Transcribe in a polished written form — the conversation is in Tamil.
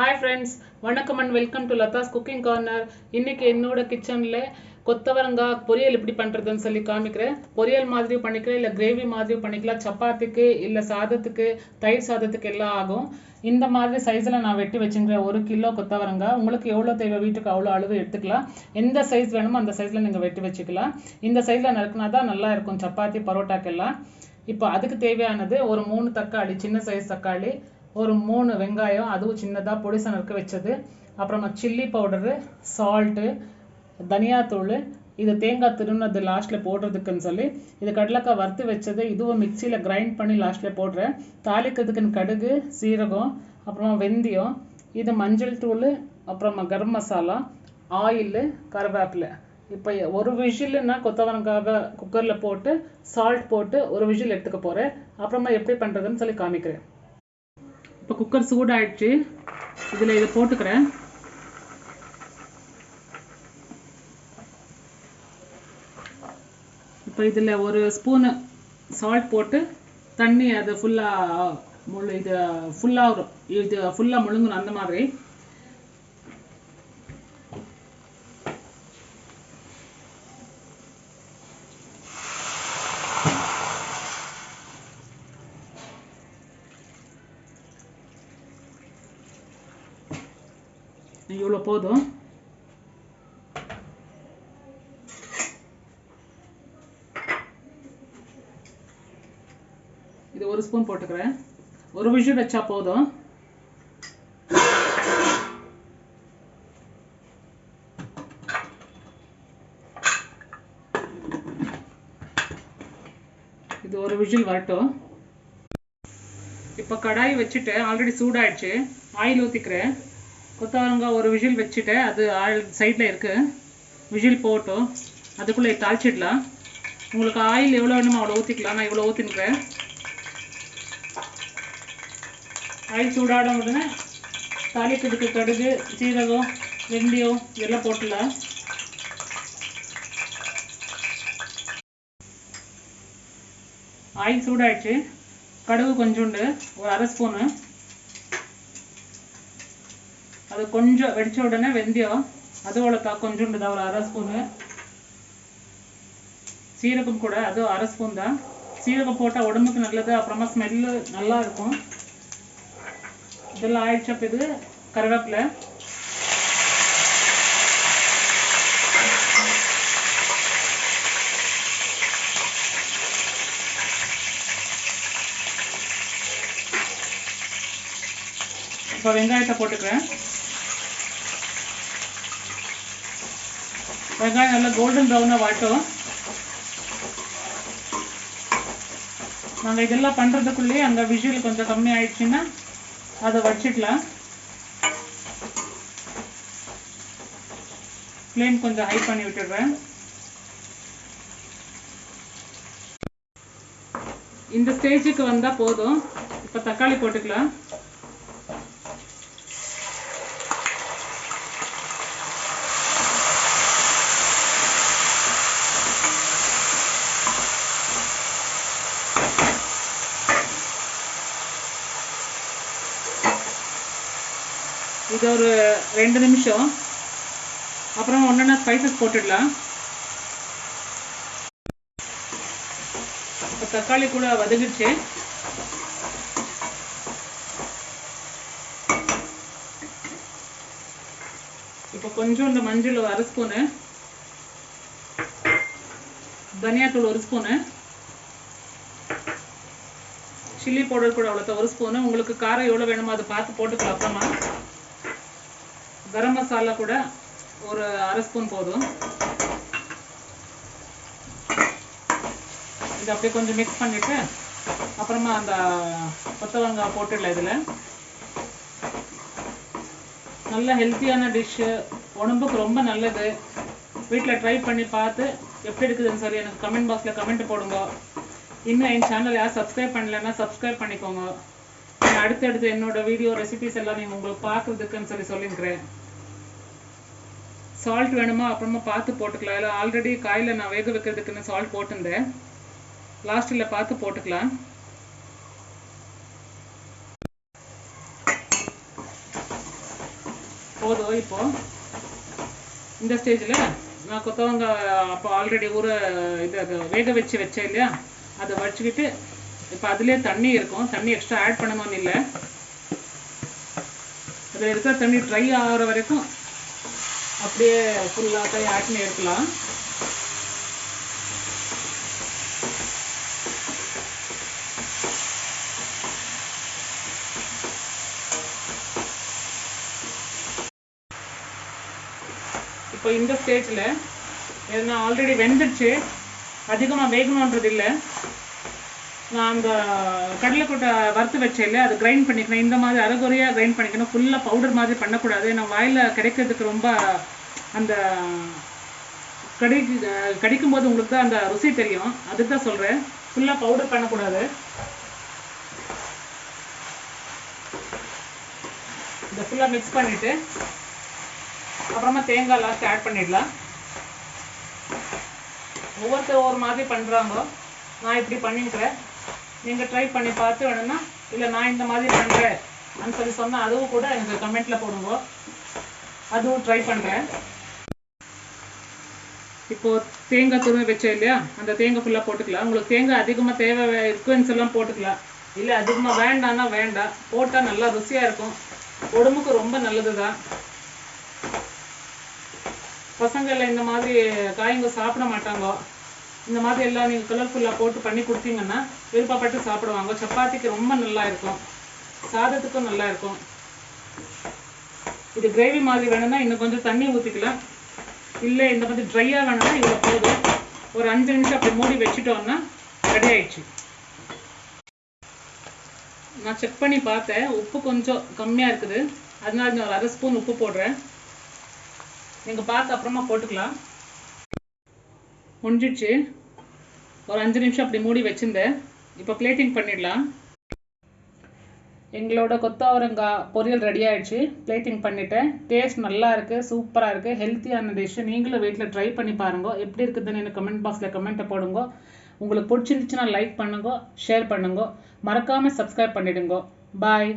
Hi friends, வணக்கம் and welcome to Latha's cooking corner. இன்னைக்கு என்னோட கிச்சன்ல கொத்தவரங்காய் பொரியல் எப்படி பண்றதுன்னு சொல்லி காமிக்கிறேன். பொரியல் மாதிரி பண்ணிக்கலாம் இல்ல கிரேவி மாதிரி பண்ணிக்கலாம். சப்பாத்திக்கு இல்ல சாதத்துக்கு தயிர் சாதத்துக்கு எல்லாம் ஆகும். இந்த மாதிரி சைஸ்ல நான் வெட்டி வச்சிருக்கேன் 1 கிலோ கொத்தவரங்காய். உங்களுக்கு எவ்வளவு தேவை வீட்டுக்கு அவ்வளவு அளவு எடுத்துக்கலாம். எந்த சைஸ் வேணுமோ அந்த சைஸ்ல நீங்க வெட்டி வச்சுக்கலாம். இந்த சைஸ்ல நறுக்குனா தான் நல்லா இருக்கும் சப்பாத்தி பரோட்டாக்கெல்லாம். இப்போ அதுக்கு தேவையானது ஒரு 3 தக்காளி, சின்ன சைஸ் தக்காளி, ஒரு 3 வெங்காயம், அதுவும் சின்னதாக பொடிசா நறுக்க வச்சது, அப்புறமா சில்லி பவுடரு, சால்ட்டு, தனியாத்தூள், இது தேங்காய் திருநது லாஸ்ட்டில் போடுறதுக்குன்னு சொல்லி, இது கடலைக்காய் வறுத்து வச்சது, இதுவும் மிக்சியில் கிரைண்ட் பண்ணி லாஸ்ட்டில் போடுறேன். தாளிக்கிறதுக்குன்னு கடுகு, சீரகம், அப்புறமா வெந்தயம், இது மஞ்சள் தூள், அப்புறமா கரம் மசாலா, ஆயில், கருவேப்பிலை. இப்போ ஒரு விசில்னா கொத்தவரங்காக குக்கரில் போட்டு சால்ட் போட்டு ஒரு விசில் எடுத்துக்க போகிறேன். அப்புறமா எப்படி பண்ணுறதுன்னு சொல்லி காமிக்கிறேன். இப்போ குக்கர் சூடாயிடுச்சு. இதில் இதை போட்டுக்கிறேன். இப்போ இதில் ஒரு ஸ்பூனு சால்ட் போட்டு தண்ணி அது ஃபுல்லாக இது ஃபுல்லாக இது ஃபுல்லாக முழுங்கணும் அந்த மாதிரி. இவ்வளோ போதும். இது ஒரு ஸ்பூன் போட்டுக்கிறேன். ஒரு விசில் வச்சா போதும். இது ஒரு விசில் வரட்டும். இப்போ கடாய் வச்சுட்டு ஆல்ரெடி சூடாயிடுச்சு. ஆயில் ஊற்றிக்கிறேன். கொத்தவரங்காய் ஒரு விசில் வச்சுட்டேன். அது ஆயில் சைடில் இருக்குது. விசில் போட்டோம். அதுக்குள்ளே தாளிச்சிடலாம். உங்களுக்கு ஆயில் எவ்வளோ வேணுமோ அவ்வளோ ஊற்றிக்கலாம். நான் இவ்வளோ ஊற்றினுக்கிறேன். ஆயில் சூடான உடனே தாளிக்கிறதுக்கு கடுகு, சீரகம், வெந்தயம் இதெல்லாம் போட்டுடலாம். ஆயில் சூடாயிடுச்சு. கடுகு கொஞ்சோண்டு ஒரு அரை ஸ்பூனு, அது கொஞ்சம் வெடிச்ச உடனே வெந்தயம் அதோட கொஞ்சோண்டு தான் ஒரு அரை ஸ்பூனு, சீரகம் கூட அது அரை ஸ்பூன் தான். சீரகம் போட்டால் உடம்புக்கு நல்லது, அப்புறமா ஸ்மெல்லு நல்லா இருக்கும். இதெல்லாம் ஆயிடுச்சப்ப இது கருவேப்பிலை, இப்போ வெங்காயத்தை போட்டுக்கிறேன். வெங்காயம் நல்லா கோல்டன் ப்ரௌனாக வாட்டும். நாங்கள் இதெல்லாம் பண்ணுறதுக்குள்ளேயே அந்த விசில் கொஞ்சம் கம்மி ஆயிடுச்சுன்னா அதை வச்சிடலாம். ஃப்ளேம் கொஞ்சம் ஹை பண்ணி விட்டுடுறேன். இந்த ஸ்டேஜுக்கு வந்தால் போதும். இப்போ தக்காளி போட்டுக்கலாம். இது ஒரு 2 நிமிஷம். அப்புறம் ஒன்றா ஸ்பைசஸ் போட்டுடலாம். இப்போ தக்காளி கூட வதங்கிடுச்சு. இப்போ கொஞ்சோண்டு மஞ்சள் ஒரு அரை ஸ்பூனு, தனியாத்தூள் ஒரு ஸ்பூனு, சில்லி பவுடர் கூட அவ்வளோதான் ஒரு ஸ்பூனு. உங்களுக்கு காரம் எவ்வளோ வேணுமோ அதை பார்த்து போட்டுக்கலாம். அப்புறமா கரம் மசாலா கூட ஒரு அரை ஸ்பூன் போதும். இது அப்படியே கொஞ்சம் மிக்ஸ் பண்ணிவிட்டு அப்புறமா அந்த கொத்தவரங்காய் போட்டுடலாம். இதில் நல்ல ஹெல்த்தியான டிஷ்ஷு, உடம்புக்கு ரொம்ப நல்லது. வீட்டில் ட்ரை பண்ணி பார்த்து எப்படி இருக்குதுன்னு சொல்லி எனக்கு கமெண்ட் பாக்ஸில் கமெண்ட் போடுங்க. இன்னும் என் சேனல் யார் சப்ஸ்கிரைப் பண்ணலைன்னா சப்ஸ்கிரைப் பண்ணிக்கோங்க. அடுத்தடுத்து என்னோட வீடியோ ரெசிபிஸ் எல்லாம் நீங்கள் உங்களுக்கு பார்க்குறதுக்குன்னு சொல்லியிருக்கிறேன். சால்ட் வேணுமா அப்புறமா பார்த்து போட்டுக்கலாம். இல்லை ஆல்ரெடி காயில் நான் வேக வைக்கிறதுக்குன்னு சால்ட் போட்டிருந்தேன். லாஸ்ட்டில் பார்த்து போட்டுக்கலாம். போதும். இப்போ இந்த ஸ்டேஜில் நான் கொத்தவரங்காய் அப்போ ஆல்ரெடி இதை வேக வச்சேன் இல்லையா, அதை வச்சுக்கிட்டு இப்போ அதுலேயே தண்ணி இருக்கும். தண்ணி எக்ஸ்ட்ரா ஆட் பண்ணணும்னு இல்லை. அதில் இருக்கிற தண்ணி ட்ரை ஆகிற வரைக்கும் அப்படியே ஃபுல்லாக ஆட் பண்ணி எடுக்கலாம். இப்போ இந்த ஸ்டேஜில் எதுனா ஆல்ரெடி வெந்துடுச்சு, அதிகமாக வேகணுன்றது இல்லை. நான் அந்த கடலைக்கொட்டை வறுத்து வச்சேன் இல்லையா, அதை கிரைண்ட் பண்ணிக்கணும். இந்த மாதிரி அரைகுறையாக கிரைண்ட் பண்ணிக்கணும். ஃபுல்லாக பவுடர் மாதிரி பண்ணக்கூடாது. நான் வாயில் கிடைக்கிறதுக்கு ரொம்ப அந்த கடிக்கும் போது உங்களுக்கு தான் அந்த ருசி தெரியும், அதுக்கு தான் சொல்கிறேன். ஃபுல்லாக பவுடர் பண்ணக்கூடாது. இதை ஃபுல்லாக மிக்ஸ் பண்ணிவிட்டு அப்புறமா தேங்காய் லாஸ்ட் ஆட் பண்ணிடலாம். ஒவ்வொருத்தர் ஒவ்வொரு மாதிரி பண்ணுறாங்க. நான் இப்படி பண்ணிக்கிறேன். நீங்கள் ட்ரை பண்ணி பார்த்து வேணும்னா, இல்லை நான் இந்த மாதிரி பண்ணுறேன் அப்படின்னு சொன்னால் அதுவும் கூட எனக்கு கமெண்ட்டில் போடுங்க, அதுவும் ட்ரை பண்ணுறேன். இப்போது தேங்காய் துருவி வச்சேன் இல்லையா, அந்த தேங்காய் ஃபுல்லாக போட்டுக்கலாம். உங்களுக்கு தேங்காய் அதிகமாக தேவை இருக்குன்னு எல்லாம் போட்டுக்கலாம். இல்லை அதிகமாக வேண்டான்னா வேண்டாம், போட்டால் நல்லா ருசியாக இருக்கும். உடம்புக்கு ரொம்ப நல்லது தான். பசங்களில் இந்த மாதிரி காய்ங்க சாப்பிட மாட்டாங்க. இந்த மாதிரி எல்லாம் நீங்கள் கலர்ஃபுல்லாக போட்டு பண்ணி கொடுத்தீங்கன்னா விருப்பப்பட்டு சாப்பிடுவாங்க. சப்பாத்திக்கு ரொம்ப நல்லா இருக்கும், சாதத்துக்கும் நல்லா இருக்கும். இது கிரேவி மாதிரி வேணும்னா இன்னும் கொஞ்சம் தண்ணி ஊற்றிக்கலாம். இல்லை இந்த மாதிரி ட்ரையாக வேணும்னா இவ்வளோ போதும். ஒரு 5 நிமிஷம் அப்படி மூடி வச்சுட்டோம்னா ரெடி ஆயிடுச்சு. நான் செக் பண்ணி பார்த்தேன், உப்பு கொஞ்சம் கம்மியாக இருக்குது. அதனால நான் ஒரு 1/2 ஸ்பூன் உப்பு போடுறேன். நீங்கள் பார்த்து அப்புறமா போட்டுக்கலாம். முடிஞ்சிடுச்சு. ஒரு 5 நிமிஷம் அப்படி மூடி வச்சுருந்தேன். இப்போ பிளேட்டிங் பண்ணிடலாம். எங்களோட கொத்தவரங்காய் பொரியல் ரெடி ஆகிடுச்சு. பிளேட்டிங் பண்ணிவிட்டேன். டேஸ்ட் நல்லா இருக்குது, சூப்பராக இருக்குது, ஹெல்த்தியான டிஷ்ஷு. நீங்களும் வீட்டில் ட்ரை பண்ணி பாருங்க. எப்படி இருக்குதுன்னு எனக்கு கமெண்ட் பாக்ஸில் கமெண்ட்டை போடுங்க. உங்களுக்கு பிடிச்சிருந்துச்சுன்னா லைக் பண்ணுங்க, ஷேர் பண்ணுங்க, மறக்காமல் சப்ஸ்கிரைப் பண்ணிவிடுங்க. பாய்.